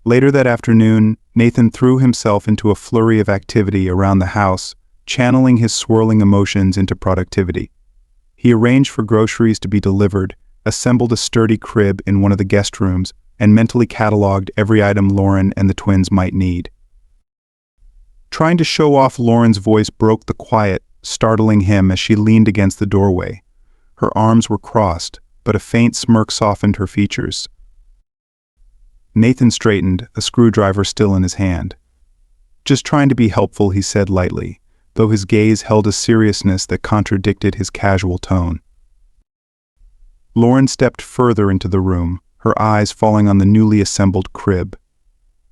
Later that afternoon, Nathan threw himself into a flurry of activity around the house, channeling his swirling emotions into productivity. He arranged for groceries to be delivered, assembled a sturdy crib in one of the guest rooms, and mentally cataloged every item Lauren and the twins might need. Trying to show off, Lauren's voice broke the quiet, startling him as she leaned against the doorway. Her arms were crossed, but a faint smirk softened her features. Nathan straightened, a screwdriver still in his hand. "Just trying to be helpful," he said lightly, though his gaze held a seriousness that contradicted his casual tone. Lauren stepped further into the room, her eyes falling on the newly assembled crib.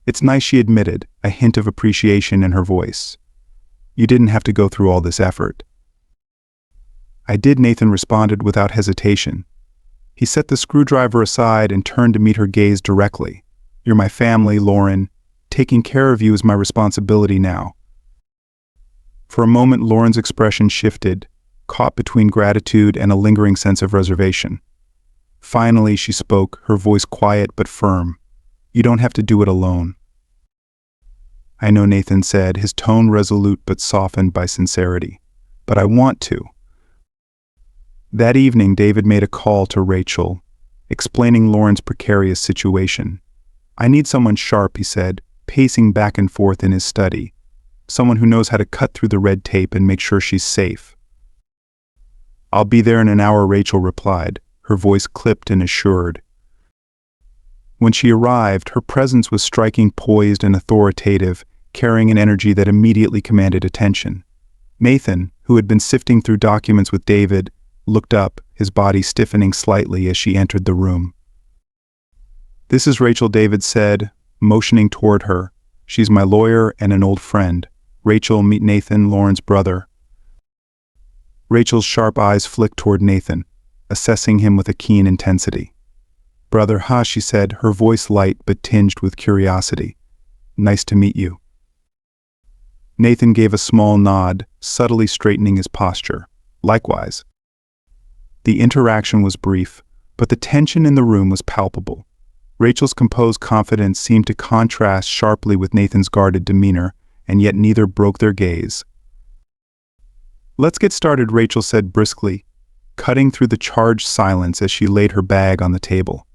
"It's nice," she admitted, a hint of appreciation in her voice. "You didn't have to go through all this effort." "I did," Nathan responded without hesitation. He set the screwdriver aside and turned to meet her gaze directly. "You're my family, Lauren. Taking care of you is my responsibility now." For a moment, Lauren's expression shifted, caught between gratitude and a lingering sense of reservation. Finally, she spoke, her voice quiet but firm. "You don't have to do it alone." "I know," Nathan said, his tone resolute but softened by sincerity. "But I want to." That evening, David made a call to Rachel, explaining Lauren's precarious situation. "I need someone sharp," he said, pacing back and forth in his study. "Someone who knows how to cut through the red tape and make sure she's safe." "I'll be there in an hour," Rachel replied, her voice clipped and assured. When she arrived, her presence was striking, poised and authoritative, carrying an energy that immediately commanded attention. Nathan, who had been sifting through documents with David, looked up, his body stiffening slightly as she entered the room. "This is Rachel," David said, motioning toward her. "She's my lawyer and an old friend. Rachel, meet Nathan, Lauren's brother." Rachel's sharp eyes flicked toward Nathan, assessing him with a keen intensity. "Brother, huh?" she said, her voice light but tinged with curiosity. "Nice to meet you." Nathan gave a small nod, subtly straightening his posture. "Likewise." The interaction was brief, but the tension in the room was palpable. Rachel's composed confidence seemed to contrast sharply with Nathan's guarded demeanor, and yet neither broke their gaze. "Let's get started," Rachel said briskly, cutting through the charged silence as she laid her bag on the table.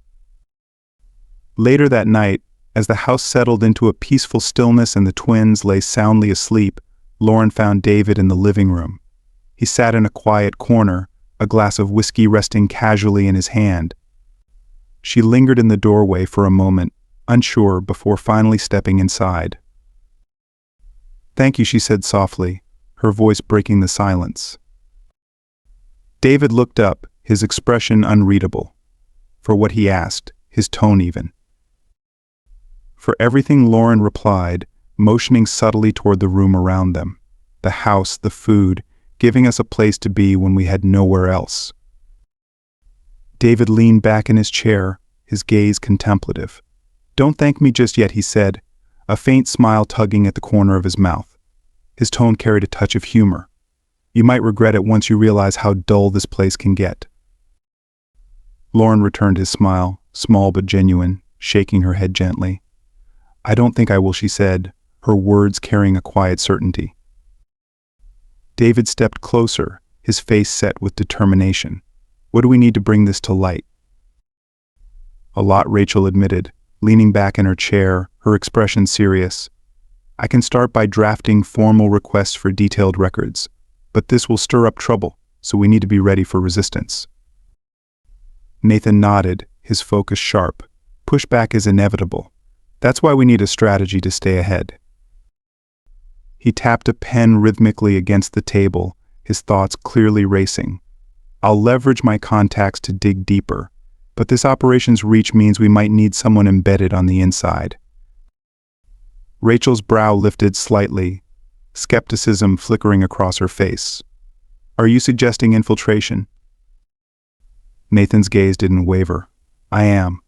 Later that night, as the house settled into a peaceful stillness and the twins lay soundly asleep, Lauren found David in the living room. He sat in a quiet corner, a glass of whiskey resting casually in his hand. She lingered in the doorway for a moment, unsure, before finally stepping inside. "Thank you," she said softly, her voice breaking the silence. David looked up, his expression unreadable. For what he asked, his tone even. "For everything," Lauren replied, motioning subtly toward the room around them. "The house, the food, giving us a place to be when we had nowhere else." David leaned back in his chair, his gaze contemplative. "Don't thank me just yet," he said, a faint smile tugging at the corner of his mouth. His tone carried a touch of humor. "You might regret it once you realize how dull this place can get." Lauren returned his smile, small but genuine, shaking her head gently. "I don't think I will," she said, her words carrying a quiet certainty. David stepped closer, his face set with determination. "What do we need to bring this to light?" "A lot," Rachel admitted, leaning back in her chair, her expression serious. "I can start by drafting formal requests for detailed records, but this will stir up trouble, so we need to be ready for resistance." Nathan nodded, his focus sharp. "Pushback is inevitable. That's why we need a strategy to stay ahead." He tapped a pen rhythmically against the table, his thoughts clearly racing. "I'll leverage my contacts to dig deeper, but this operation's reach means we might need someone embedded on the inside." Rachel's brow lifted slightly, skepticism flickering across her face. "Are you suggesting infiltration?" Nathan's gaze didn't waver. "I am."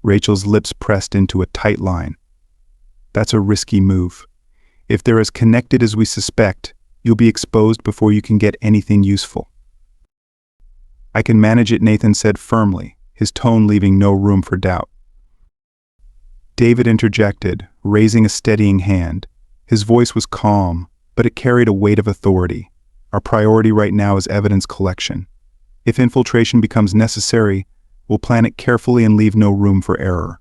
Rachel's lips pressed into a tight line. "That's a risky move. If they're as connected as we suspect, you'll be exposed before you can get anything useful." "I can manage it," Nathan said firmly, his tone leaving no room for doubt. David interjected, raising a steadying hand. His voice was calm, but it carried a weight of authority. Our priority right now is evidence collection. If infiltration becomes necessary, we'll plan it carefully and leave no room for error.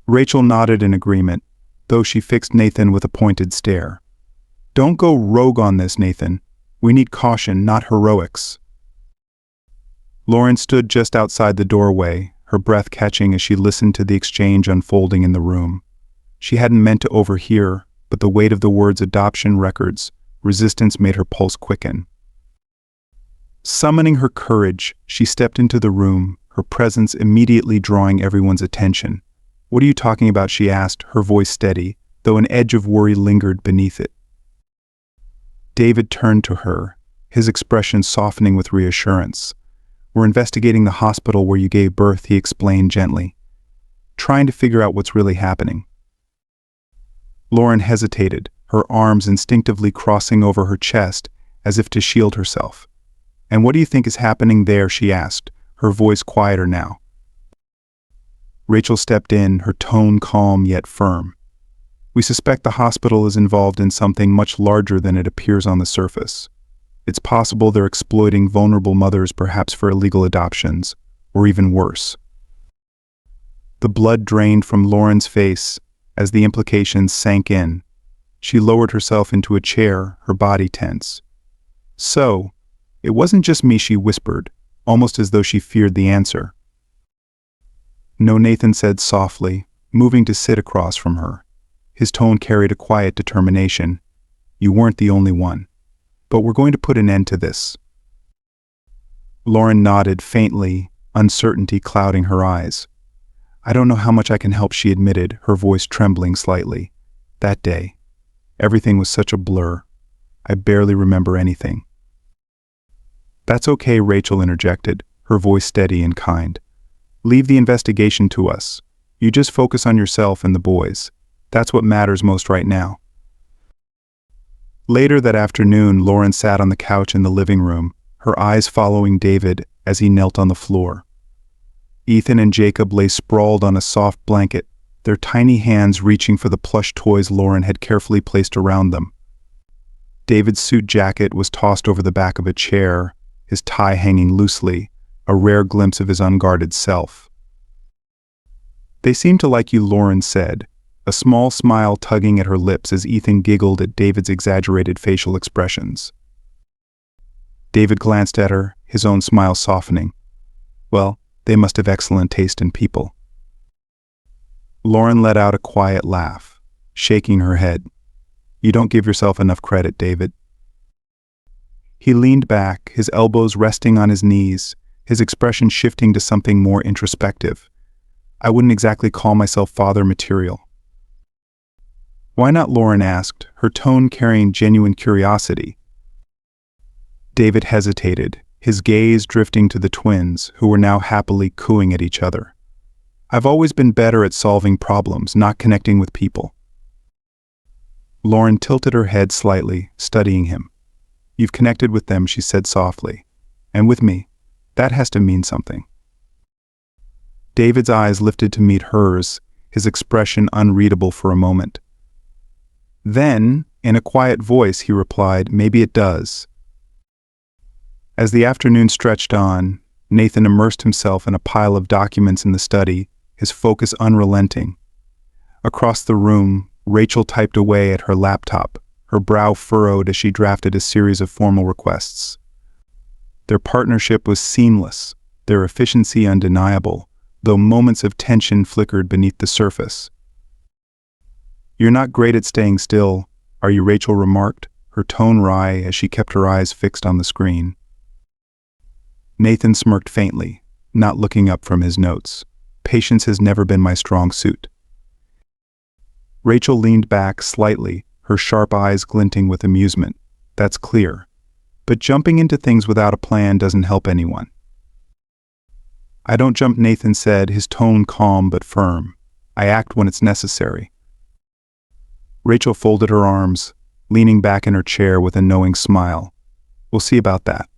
Rachel nodded in agreement, though she fixed Nathan with a pointed stare. Don't go rogue on this, Nathan. We need caution, not heroics. Lauren stood just outside the doorway, her breath catching as she listened to the exchange unfolding in the room. She hadn't meant to overhear, but the weight of the words adoption records, resistance made her pulse quicken. Summoning her courage, she stepped into the room, her presence immediately drawing everyone's attention. What are you talking about? She asked, her voice steady, though an edge of worry lingered beneath it. David turned to her, his expression softening with reassurance. We're investigating the hospital where you gave birth, he explained gently, trying to figure out what's really happening. Lauren hesitated, her arms instinctively crossing over her chest as if to shield herself. And what do you think is happening there? She asked, her voice quieter now. Rachel stepped in, her tone calm yet firm. We suspect the hospital is involved in something much larger than it appears on the surface. It's possible they're exploiting vulnerable mothers, perhaps for illegal adoptions, or even worse. The blood drained from Lauren's face as the implications sank in. She lowered herself into a chair, her body tense. So, it wasn't just me, she whispered, almost as though she feared the answer. No, Nathan said softly, moving to sit across from her. His tone carried a quiet determination. You weren't the only one. But we're going to put an end to this. Lauren nodded faintly, uncertainty clouding her eyes. I don't know how much I can help, she admitted, her voice trembling slightly. That day, everything was such a blur. I barely remember anything. That's okay, Rachel interjected, her voice steady and kind. Leave the investigation to us. You just focus on yourself and the boys. That's what matters most right now. Later that afternoon, Lauren sat on the couch in the living room, her eyes following David as he knelt on the floor. Ethan and Jacob lay sprawled on a soft blanket, their tiny hands reaching for the plush toys Lauren had carefully placed around them. David's suit jacket was tossed over the back of a chair, his tie hanging loosely, a rare glimpse of his unguarded self. They seem to like you, Lauren said, a small smile tugging at her lips as Ethan giggled at David's exaggerated facial expressions. David glanced at her, his own smile softening. Well, they must have excellent taste in people. Lauren let out a quiet laugh, shaking her head. You don't give yourself enough credit, David. He leaned back, his elbows resting on his knees, his expression shifting to something more introspective. I wouldn't exactly call myself father material. Why not? Lauren asked, her tone carrying genuine curiosity. David hesitated, his gaze drifting to the twins, who were now happily cooing at each other. I've always been better at solving problems, not connecting with people. Lauren tilted her head slightly, studying him. You've connected with them, she said softly. And with me. That has to mean something. David's eyes lifted to meet hers, his expression unreadable for a moment. Then, in a quiet voice, he replied, maybe it does. As the afternoon stretched on, Nathan immersed himself in a pile of documents in the study, his focus unrelenting. Across the room, Rachel typed away at her laptop, her brow furrowed as she drafted a series of formal requests. Their partnership was seamless, their efficiency undeniable, though moments of tension flickered beneath the surface. You're not great at staying still, are you? Rachel remarked, her tone wry as she kept her eyes fixed on the screen. Nathan smirked faintly, not looking up from his notes. Patience has never been my strong suit. Rachel leaned back slightly, her sharp eyes glinting with amusement. That's clear. But jumping into things without a plan doesn't help anyone. I don't jump, Nathan said, his tone calm but firm. I act when it's necessary. Rachel folded her arms, leaning back in her chair with a knowing smile. We'll see about that.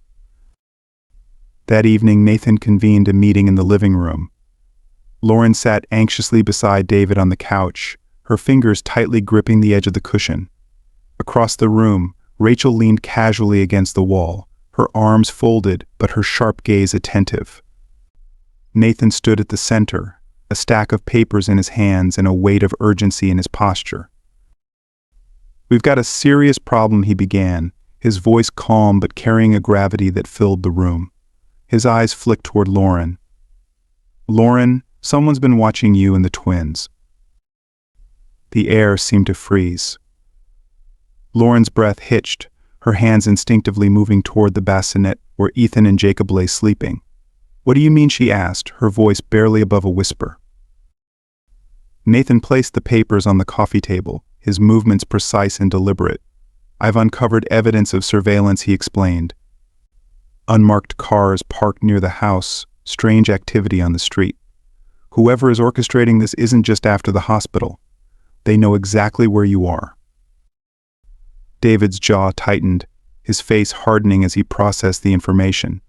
That evening, Nathan convened a meeting in the living room. Lauren sat anxiously beside David on the couch, her fingers tightly gripping the edge of the cushion. Across the room, Rachel leaned casually against the wall, her arms folded but her sharp gaze attentive. Nathan stood at the center, a stack of papers in his hands and a weight of urgency in his posture. "We've got a serious problem," he began, his voice calm but carrying a gravity that filled the room. His eyes flicked toward Lauren. "Lauren, someone's been watching you and the twins." The air seemed to freeze. Lauren's breath hitched, her hands instinctively moving toward the bassinet where Ethan and Jacob lay sleeping. "What do you mean?" she asked, her voice barely above a whisper. Nathan placed the papers on the coffee table, his movements precise and deliberate. "I've uncovered evidence of surveillance," he explained. "Unmarked cars parked near the house, strange activity on the street. Whoever is orchestrating this isn't just after the hospital. They know exactly where you are." David's jaw tightened, his face hardening as he processed the information.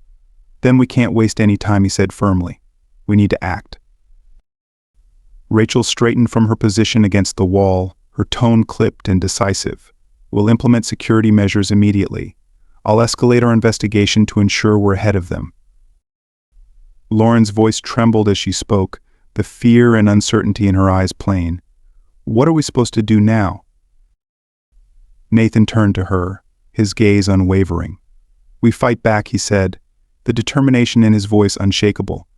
"Then we can't waste any time," he said firmly. "We need to act." Rachel straightened from her position against the wall, her tone clipped and decisive. "We'll implement security measures immediately. I'll escalate our investigation to ensure we're ahead of them." Lauren's voice trembled as she spoke, the fear and uncertainty in her eyes plain. "What are we supposed to do now?" Nathan turned to her, his gaze unwavering. "We fight back," he said, the determination in his voice unshakable.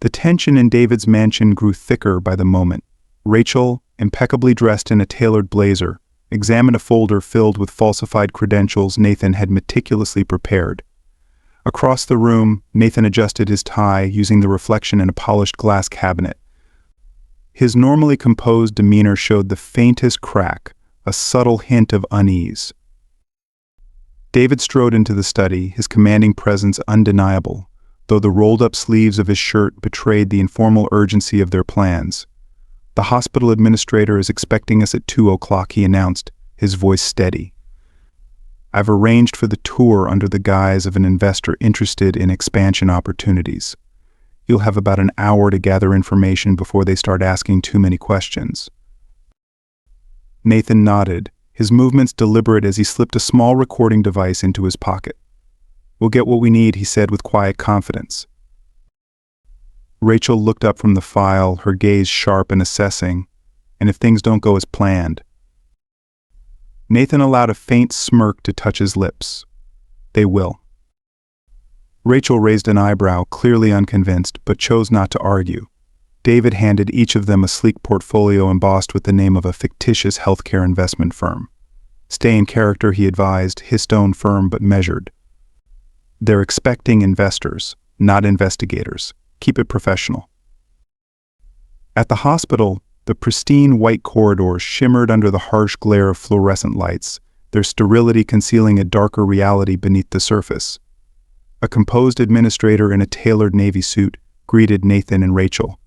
The tension in David's mansion grew thicker by the moment. Rachel, impeccably dressed in a tailored blazer, examined a folder filled with falsified credentials Nathan had meticulously prepared. Across the room, Nathan adjusted his tie using the reflection in a polished glass cabinet. His normally composed demeanor showed the faintest crack, a subtle hint of unease. David strode into the study, his commanding presence undeniable, though the rolled-up sleeves of his shirt betrayed the informal urgency of their plans. "The hospital administrator is expecting us at 2:00, he announced, his voice steady. "I've arranged for the tour under the guise of an investor interested in expansion opportunities. You'll have about an hour to gather information before they start asking too many questions." Nathan nodded, his movements deliberate as he slipped a small recording device into his pocket. "We'll get what we need," he said with quiet confidence. Rachel looked up from the file, her gaze sharp and assessing. "And if things don't go as planned?" Nathan allowed a faint smirk to touch his lips. "They will." Rachel raised an eyebrow, clearly unconvinced, but chose not to argue. David handed each of them a sleek portfolio embossed with the name of a fictitious healthcare investment firm. "Stay in character," he advised, his tone firm but measured. "They're expecting investors, not investigators. Keep it professional." At the hospital, the pristine white corridors shimmered under the harsh glare of fluorescent lights, their sterility concealing a darker reality beneath the surface. A composed administrator in a tailored navy suit greeted Nathan and Rachel.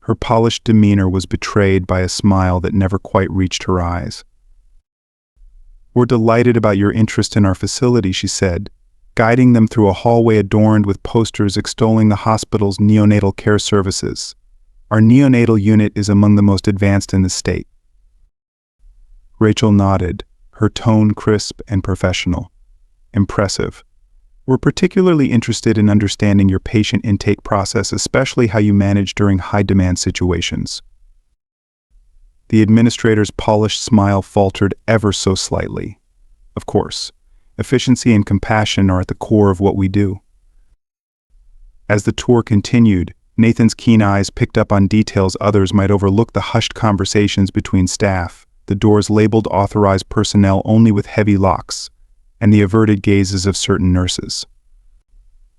Her polished demeanor was betrayed by a smile that never quite reached her eyes. "We're delighted about your interest in our facility," she said, guiding them through a hallway adorned with posters extolling the hospital's neonatal care services. "Our neonatal unit is among the most advanced in the state." Rachel nodded, her tone crisp and professional. "Impressive. We're particularly interested in understanding your patient intake process, especially how you manage during high-demand situations." The administrator's polished smile faltered ever so slightly. "Of course, efficiency and compassion are at the core of what we do." As the tour continued, Nathan's keen eyes picked up on details others might overlook: the hushed conversations between staff, the doors labeled authorized personnel only with heavy locks, and the averted gazes of certain nurses.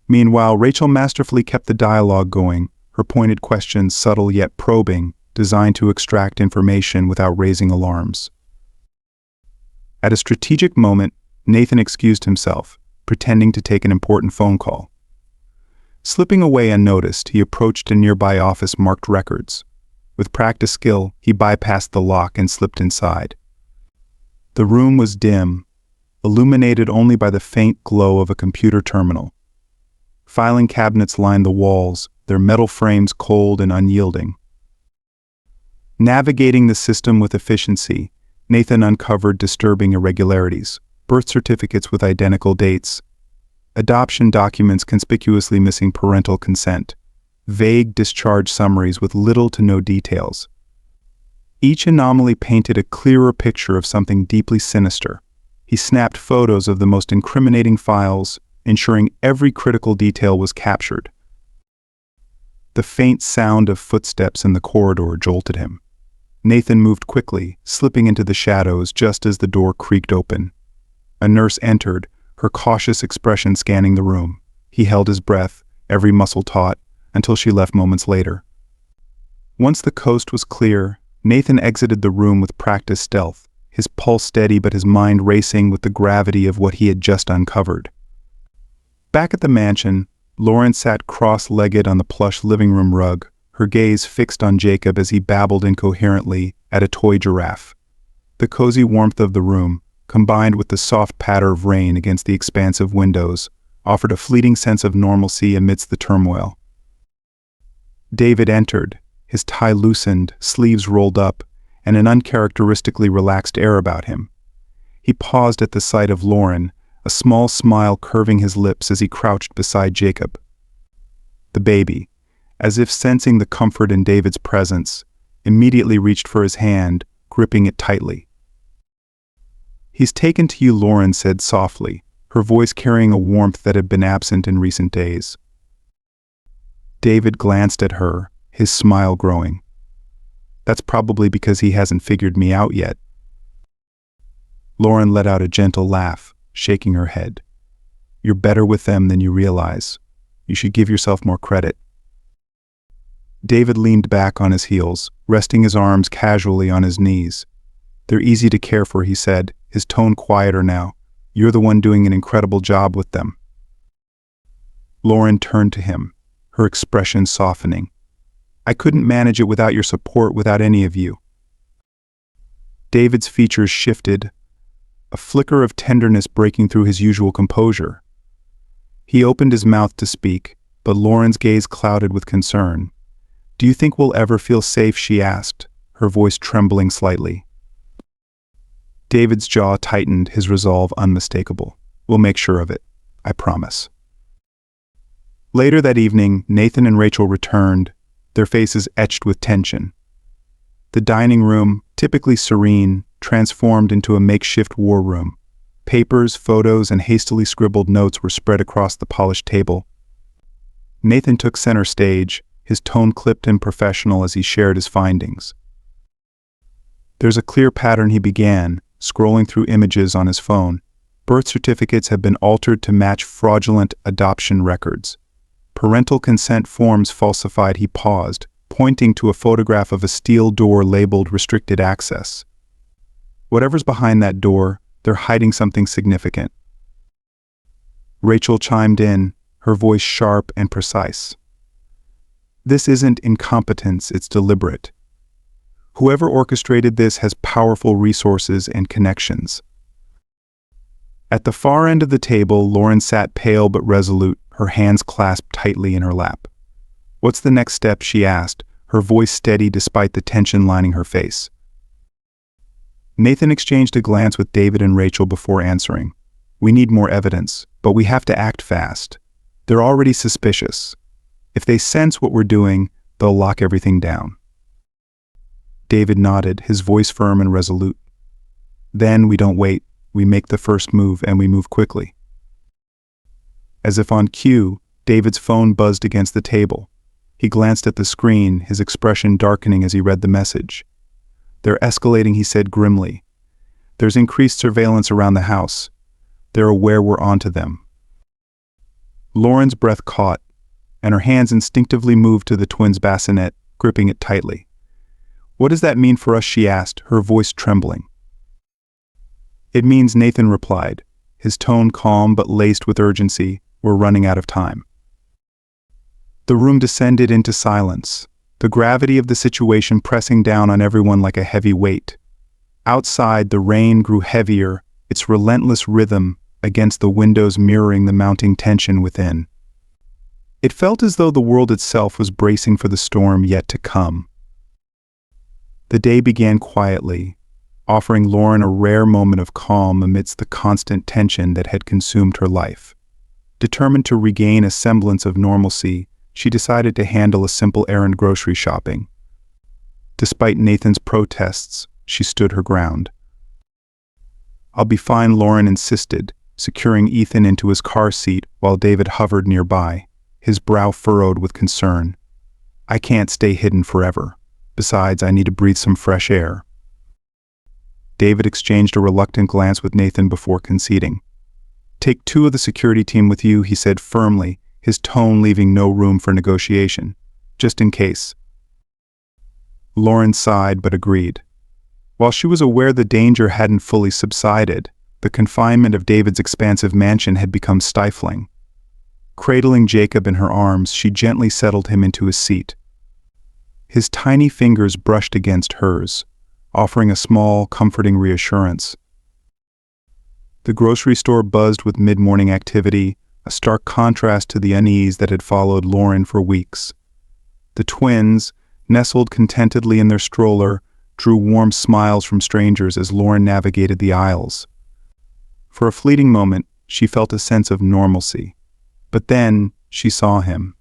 Meanwhile, Rachel masterfully kept the dialogue going, her pointed questions subtle yet probing, designed to extract information without raising alarms. At a strategic moment, Nathan excused himself, pretending to take an important phone call. Slipping away unnoticed, he approached a nearby office marked records. With practiced skill, he bypassed the lock and slipped inside. The room was dim, illuminated only by the faint glow of a computer terminal. Filing cabinets lined the walls, their metal frames cold and unyielding. Navigating the system with efficiency, Nathan uncovered disturbing irregularities: birth certificates with identical dates, adoption documents conspicuously missing parental consent, vague discharge summaries with little to no details. Each anomaly painted a clearer picture of something deeply sinister. He snapped photos of the most incriminating files, ensuring every critical detail was captured. The faint sound of footsteps in the corridor jolted him. Nathan moved quickly, slipping into the shadows just as the door creaked open. A nurse entered, her cautious expression scanning the room. He held his breath, every muscle taut, until she left moments later. Once the coast was clear, Nathan exited the room with practiced stealth, his pulse steady but his mind racing with the gravity of what he had just uncovered. Back at the mansion, Lauren sat cross-legged on the plush living room rug, her gaze fixed on Jacob as he babbled incoherently at a toy giraffe. The cozy warmth of the room, combined with the soft patter of rain against the expansive windows, offered a fleeting sense of normalcy amidst the turmoil. David entered, his tie loosened, sleeves rolled up, and an uncharacteristically relaxed air about him. He paused at the sight of Lauren, a small smile curving his lips as he crouched beside Jacob. The baby, as if sensing the comfort in David's presence, immediately reached for his hand, gripping it tightly. "He's taken to you," Lauren said softly, her voice carrying a warmth that had been absent in recent days. David glanced at her, his smile growing. "That's probably because he hasn't figured me out yet." Lauren let out a gentle laugh, shaking her head. "You're better with them than you realize. You should give yourself more credit." David leaned back on his heels, resting his arms casually on his knees. "They're easy to care for," he said, his tone quieter now. "You're the one doing an incredible job with them." Lauren turned to him, her expression softening. "I couldn't manage it without your support, without any of you." David's features shifted, a flicker of tenderness breaking through his usual composure. He opened his mouth to speak, but Lauren's gaze clouded with concern. "Do you think we'll ever feel safe?" she asked, her voice trembling slightly. David's jaw tightened, his resolve unmistakable. "We'll make sure of it. I promise." Later that evening, Nathan and Rachel returned, their faces etched with tension. The dining room, typically serene, transformed into a makeshift war room. Papers, photos, and hastily scribbled notes were spread across the polished table. Nathan took center stage, his tone clipped and professional as he shared his findings. "There's a clear pattern," he began, scrolling through images on his phone. "Birth certificates have been altered to match fraudulent adoption records. Parental consent forms falsified." He paused, pointing to a photograph of a steel door labeled restricted access. "Whatever's behind that door, they're hiding something significant." Rachel chimed in, her voice sharp and precise. "This isn't incompetence, it's deliberate. Whoever orchestrated this has powerful resources and connections." At the far end of the table, Lauren sat pale but resolute, her hands clasped tightly in her lap. "What's the next step?" she asked, her voice steady despite the tension lining her face. Nathan exchanged a glance with David and Rachel before answering. "We need more evidence, but we have to act fast. They're already suspicious. If they sense what we're doing, they'll lock everything down." David nodded, his voice firm and resolute. "Then we don't wait, we make the first move, and we move quickly." As if on cue, David's phone buzzed against the table. He glanced at the screen, his expression darkening as he read the message. "They're escalating," he said grimly. "There's increased surveillance around the house. They're aware we're onto them." Lauren's breath caught, and her hands instinctively moved to the twins' bassinet, gripping it tightly. "What does that mean for us?" she asked, her voice trembling. "It means," Nathan replied, his tone calm but laced with urgency, "we're running out of time." The room descended into silence, the gravity of the situation pressing down on everyone like a heavy weight. Outside, the rain grew heavier, its relentless rhythm against the windows mirroring the mounting tension within. It felt as though the world itself was bracing for the storm yet to come. The day began quietly, offering Lauren a rare moment of calm amidst the constant tension that had consumed her life. Determined to regain a semblance of normalcy, she decided to handle a simple errand: grocery shopping. Despite Nathan's protests, she stood her ground. "I'll be fine," Lauren insisted, securing Ethan into his car seat while David hovered nearby, his brow furrowed with concern. "I can't stay hidden forever. Besides, I need to breathe some fresh air." David exchanged a reluctant glance with Nathan before conceding. "Take 2 of the security team with you," he said firmly, his tone leaving no room for negotiation. "Just in case." Lauren sighed but agreed. While she was aware the danger hadn't fully subsided, the confinement of David's expansive mansion had become stifling. Cradling Jacob in her arms, she gently settled him into his seat. His tiny fingers brushed against hers, offering a small, comforting reassurance. The grocery store buzzed with mid-morning activity, a stark contrast to the unease that had followed Lauren for weeks. The twins, nestled contentedly in their stroller, drew warm smiles from strangers as Lauren navigated the aisles. For a fleeting moment, she felt a sense of normalcy. But then, she saw him.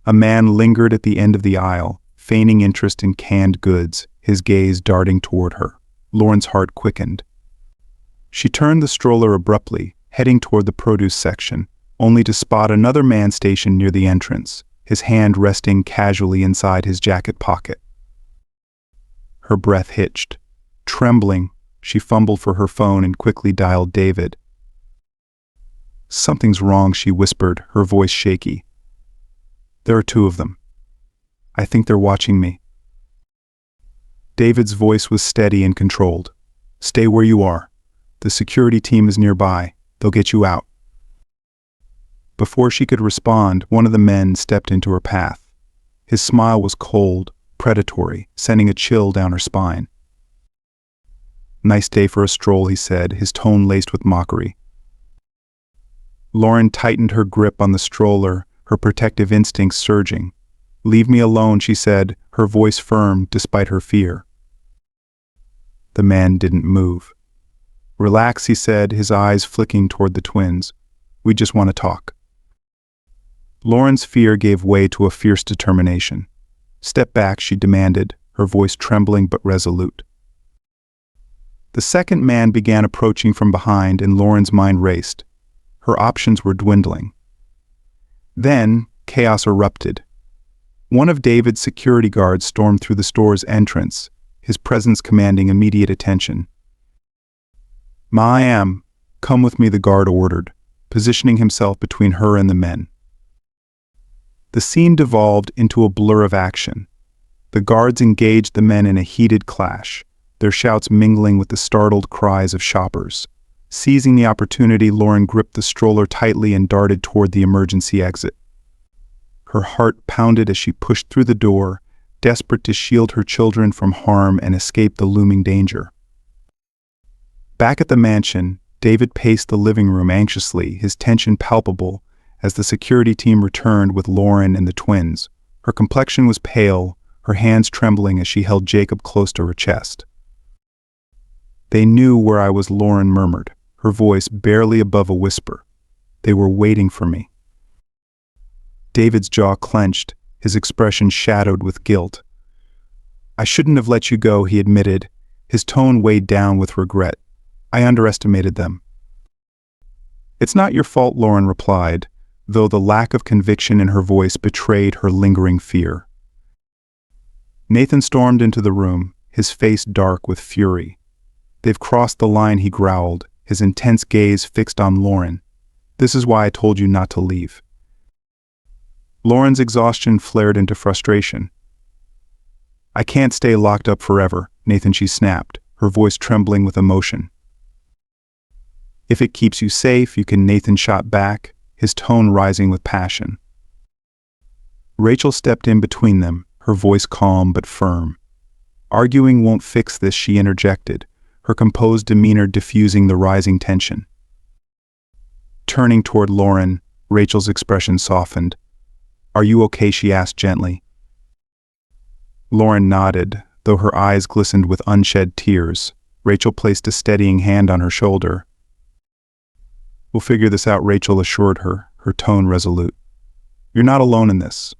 A man lingered at the end of the aisle, feigning interest in canned goods, his gaze darting toward her. Lauren's heart quickened. She turned the stroller abruptly, heading toward the produce section, only to spot another man stationed near the entrance, his hand resting casually inside his jacket pocket. Her breath hitched. Trembling, she fumbled for her phone and quickly dialed David. "Something's wrong," she whispered, her voice shaky. "There are 2 of them. I think they're watching me." David's voice was steady and controlled. "Stay where you are. The security team is nearby. They'll get you out." Before she could respond, one of the men stepped into her path. His smile was cold, predatory, sending a chill down her spine. "Nice day for a stroll," he said, his tone laced with mockery. Lauren tightened her grip on the stroller, her protective instincts surging. "Leave me alone," she said, her voice firm despite her fear. The man didn't move. "Relax," he said, his eyes flicking toward the twins. "We just want to talk." Lauren's fear gave way to a fierce determination. "Step back," she demanded, her voice trembling but resolute. The second man began approaching from behind, and Lauren's mind raced. Her options were dwindling. Then, chaos erupted. One of David's security guards stormed through the store's entrance, his presence commanding immediate attention. "Ma'am, come with me," the guard ordered, positioning himself between her and the men. The scene devolved into a blur of action. The guards engaged the men in a heated clash, their shouts mingling with the startled cries of shoppers. Seizing the opportunity, Lauren gripped the stroller tightly and darted toward the emergency exit. Her heart pounded as she pushed through the door, desperate to shield her children from harm and escape the looming danger. Back at the mansion, David paced the living room anxiously, his tension palpable, as the security team returned with Lauren and the twins. Her complexion was pale, her hands trembling as she held Jacob close to her chest. "They knew where I was," Lauren murmured, her voice barely above a whisper. "They were waiting for me." David's jaw clenched, his expression shadowed with guilt. "I shouldn't have let you go," he admitted, his tone weighed down with regret. "I underestimated them." "It's not your fault," Lauren replied, though the lack of conviction in her voice betrayed her lingering fear. Nathan stormed into the room, his face dark with fury. "They've crossed the line," he growled, his intense gaze fixed on Lauren. "This is why I told you not to leave." Lauren's exhaustion flared into frustration. "I can't stay locked up forever, Nathan," she snapped, her voice trembling with emotion. "If it keeps you safe, you can," Nathan shot back, his tone rising with passion. Rachel stepped in between them, her voice calm but firm. "Arguing won't fix this," she interjected, her composed demeanor diffusing the rising tension. Turning toward Lauren, Rachel's expression softened. "Are you okay?" she asked gently. Lauren nodded, though her eyes glistened with unshed tears. Rachel placed a steadying hand on her shoulder. "We'll figure this out," Rachel assured her, her tone resolute. "You're not alone in this."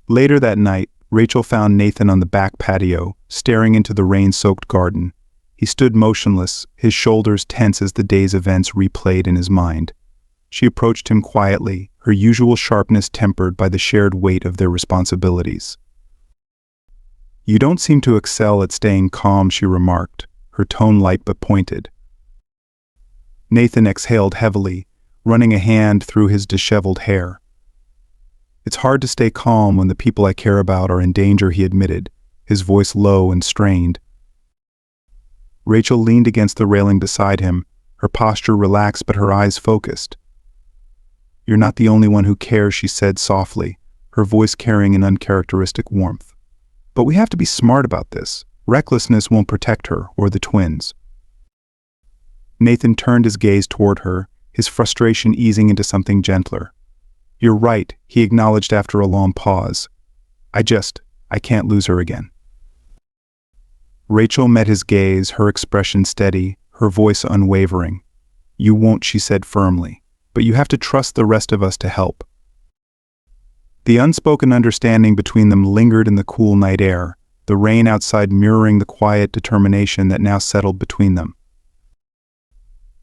Later that night, Rachel found Nathan on the back patio, staring into the rain-soaked garden. He stood motionless, his shoulders tense as the day's events replayed in his mind. She approached him quietly, her usual sharpness tempered by the shared weight of their responsibilities. "You don't seem to excel at staying calm," she remarked, her tone light but pointed. Nathan exhaled heavily, running a hand through his disheveled hair. "It's hard to stay calm when the people I care about are in danger," he admitted, his voice low and strained. Rachel leaned against the railing beside him, her posture relaxed but her eyes focused. "You're not the only one who cares," she said softly, her voice carrying an uncharacteristic warmth. "But we have to be smart about this. Recklessness won't protect her or the twins." Nathan turned his gaze toward her, his frustration easing into something gentler. "You're right," he acknowledged after a long pause. I can't lose her again." Rachel met his gaze, her expression steady, her voice unwavering. "You won't," she said firmly, "but you have to trust the rest of us to help." The unspoken understanding between them lingered in the cool night air, the rain outside mirroring the quiet determination that now settled between them.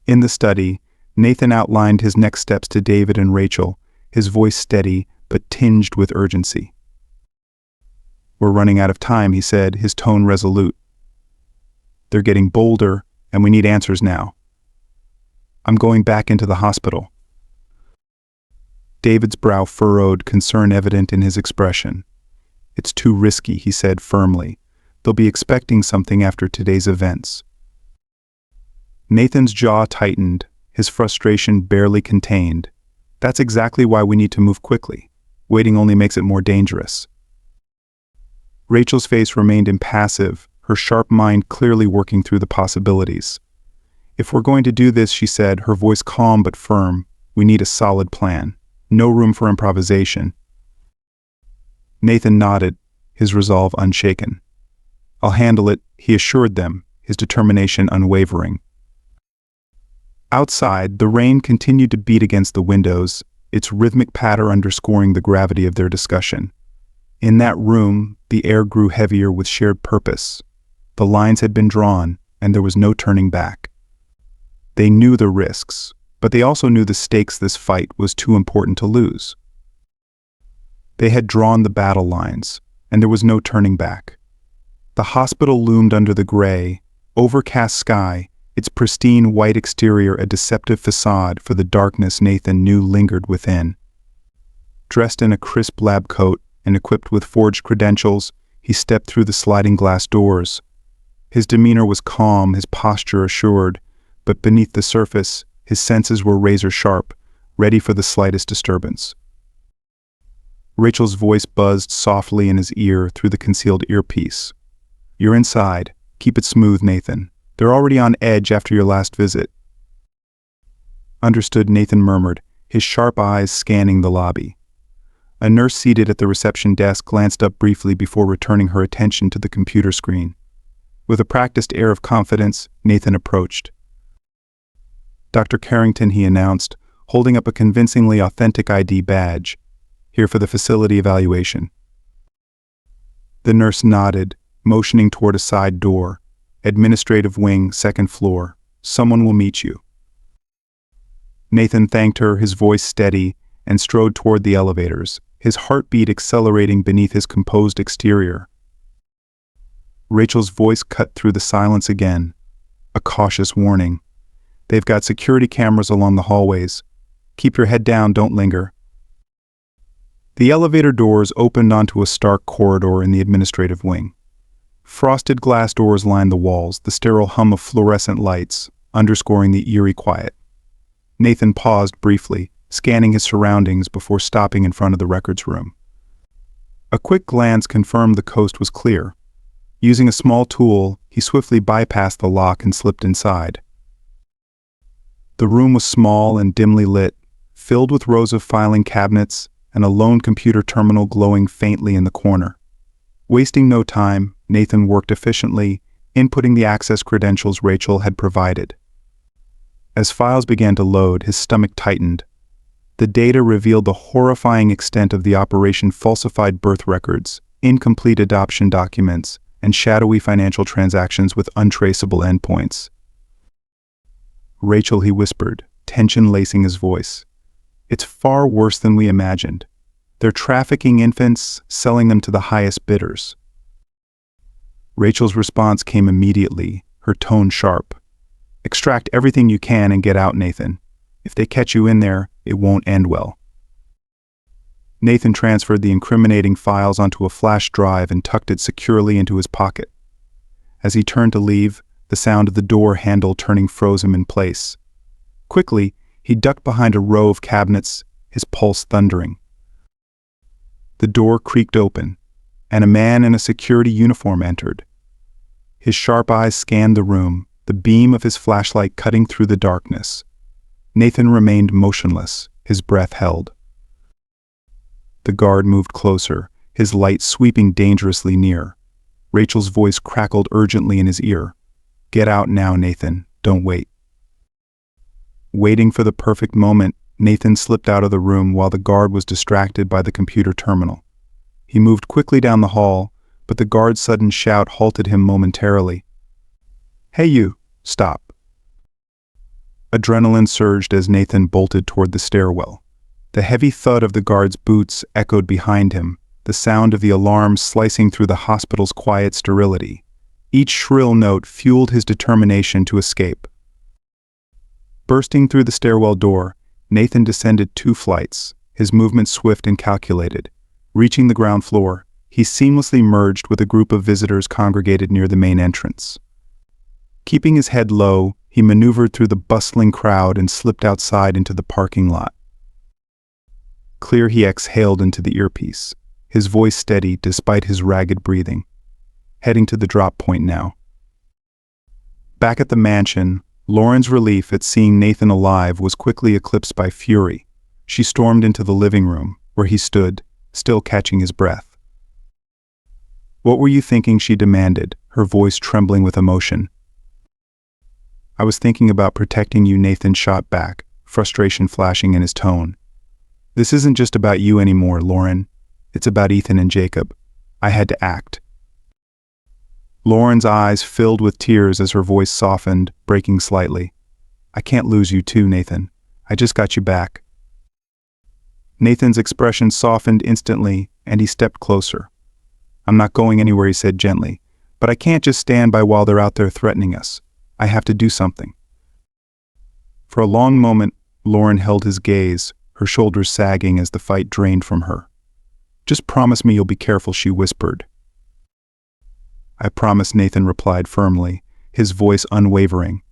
In the study, Nathan outlined his next steps to David and Rachel, his voice steady but tinged with urgency. "We're running out of time," he said, his tone resolute. "They're getting bolder, and we need answers now. I'm going back into the hospital." David's brow furrowed, concern evident in his expression. "It's too risky," he said firmly. "They'll be expecting something after today's events." Nathan's jaw tightened, his frustration barely contained. "That's exactly why we need to move quickly. Waiting only makes it more dangerous." Rachel's face remained impassive, her sharp mind clearly working through the possibilities. "If we're going to do this," she said, her voice calm but firm, "we need a solid plan. No room for improvisation." Nathan nodded, his resolve unshaken. "I'll handle it," he assured them, his determination unwavering. Outside, the rain continued to beat against the windows, its rhythmic patter underscoring the gravity of their discussion. In that room, the air grew heavier with shared purpose. The lines had been drawn, and there was no turning back. They knew the risks, but they also knew the stakes this fight was too important to lose. They had drawn the battle lines, and there was no turning back. The hospital loomed under the gray, overcast sky, its pristine white exterior a deceptive facade for the darkness Nathan knew lingered within. Dressed in a crisp lab coat and equipped with forged credentials, he stepped through the sliding glass doors. His demeanor was calm, his posture assured, but beneath the surface, his senses were razor-sharp, ready for the slightest disturbance. Rachel's voice buzzed softly in his ear through the concealed earpiece. "You're inside. Keep it smooth, Nathan. They're already on edge after your last visit." "Understood," Nathan murmured, his sharp eyes scanning the lobby. A nurse seated at the reception desk glanced up briefly before returning her attention to the computer screen. With a practiced air of confidence, Nathan approached. "Dr. Carrington," he announced, holding up a convincingly authentic ID badge. "Here for the facility evaluation." The nurse nodded, motioning toward a side door. "Administrative wing, second floor. Someone will meet you." Nathan thanked her, his voice steady, and strode toward the elevators, his heartbeat accelerating beneath his composed exterior. Rachel's voice cut through the silence again, a cautious warning. "They've got security cameras along the hallways. Keep your head down, don't linger." The elevator doors opened onto a stark corridor in the administrative wing. Frosted glass doors lined the walls, the sterile hum of fluorescent lights, underscoring the eerie quiet. Nathan paused briefly, scanning his surroundings before stopping in front of the records room. A quick glance confirmed the coast was clear. Using a small tool, he swiftly bypassed the lock and slipped inside. The room was small and dimly lit, filled with rows of filing cabinets and a lone computer terminal glowing faintly in the corner. Wasting no time, Nathan worked efficiently, inputting the access credentials Rachel had provided. As files began to load, his stomach tightened. The data revealed the horrifying extent of the operation: falsified birth records, incomplete adoption documents, and shadowy financial transactions with untraceable endpoints. "Rachel," he whispered, tension lacing his voice. "It's far worse than we imagined. They're trafficking infants, selling them to the highest bidders." Rachel's response came immediately, her tone sharp. "Extract everything you can and get out, Nathan. If they catch you in there, it won't end well." Nathan transferred the incriminating files onto a flash drive and tucked it securely into his pocket. As he turned to leave, the sound of the door handle turning froze him in place. Quickly, he ducked behind a row of cabinets, his pulse thundering. The door creaked open, and a man in a security uniform entered. His sharp eyes scanned the room, the beam of his flashlight cutting through the darkness. Nathan remained motionless, his breath held. The guard moved closer, his light sweeping dangerously near. Rachel's voice crackled urgently in his ear. "Get out now, Nathan. Don't wait." Waiting for the perfect moment, Nathan slipped out of the room while the guard was distracted by the computer terminal. He moved quickly down the hall, but the guard's sudden shout halted him momentarily. "Hey you, stop." Adrenaline surged as Nathan bolted toward the stairwell. The heavy thud of the guard's boots echoed behind him, the sound of the alarm slicing through the hospital's quiet sterility. Each shrill note fueled his determination to escape. Bursting through the stairwell door, Nathan descended 2 flights, his movements swift and calculated. Reaching the ground floor, he seamlessly merged with a group of visitors congregated near the main entrance. Keeping his head low, he maneuvered through the bustling crowd and slipped outside into the parking lot. Clear, he exhaled into the earpiece, his voice steady despite his ragged breathing. Heading to the drop point now. Back at the mansion, Lauren's relief at seeing Nathan alive was quickly eclipsed by fury. She stormed into the living room, where he stood, still catching his breath. "What were you thinking?" she demanded, her voice trembling with emotion. "I was thinking about protecting you," Nathan shot back, frustration flashing in his tone. "This isn't just about you anymore, Lauren. It's about Ethan and Jacob. I had to act." Lauren's eyes filled with tears as her voice softened, breaking slightly. "I can't lose you too, Nathan. I just got you back." Nathan's expression softened instantly, and he stepped closer. "I'm not going anywhere," he said gently, "but I can't just stand by while they're out there threatening us. I have to do something." For a long moment, Lauren held his gaze, her shoulders sagging as the fight drained from her. "Just promise me you'll be careful," she whispered. "I promise," Nathan replied firmly, his voice unwavering.